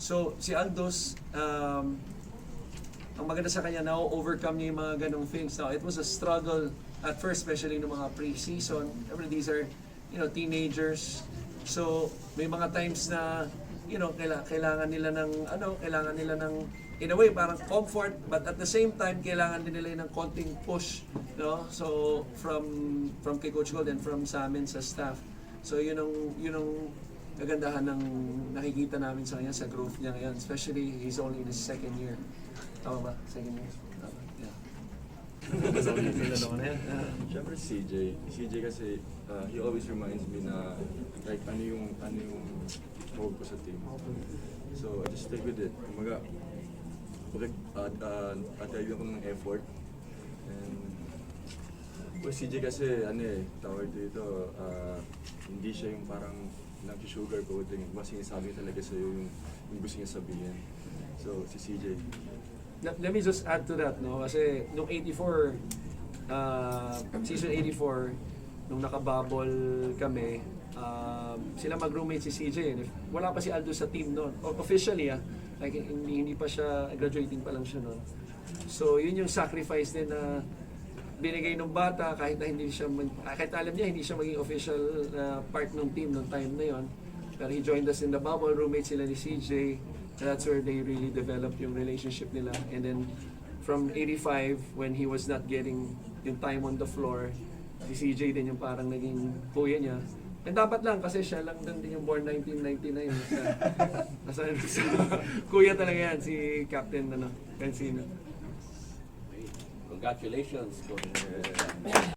So, si Aldos, ang maganda sa kanya, na-overcome niya yung mga ganong things. Now, it was a struggle at first, especially ng mga pre-season. These are, teenagers. So, may mga times na, kailangan nila ng, in a way, parang comfort, but at the same time, kailangan din nila ng konting push, no? So, from kay Coach Gold and from sa amin sa staff. So, yun ang kagandahan ng nakikita namin sa kanya, sa growth niya ngayon. Especially, he's only in his second year. Tama ba? Second year? Tama. Yeah. Siyempre CJ kasi he always reminds me na like ano yung role ko sa team. So I just stick with it. Kumaga, atay ako ng effort. And well, CJ kasi tawag dito, hindi siya yung parang nag-sugar coating. Mas sinasabi talaga sa'yo yung gusto niya sabihin. So si CJ. Let me just add to that, no? Kasi nung 84, season 84, nung nakabubble kami, sila mag-roommate si CJ. Wala pa si Aldo sa team noon. Officially, like hindi pa siya, graduating pa lang siya noon. So yun yung sacrifice din na binigay ng bata kahit alam niya hindi siya maging official part ng team ng time na yon. Pero he joined us in the bubble, roommate sila ni CJ. That's where they really developed yung relationship nila. And then from 85, when he was not getting yung time on the floor, si CJ din yung parang naging kuya niya. And dapat lang kasi siya lang din yung born 1999. Kuya talaga yan, si Captain Cancino. Congratulations, Coach.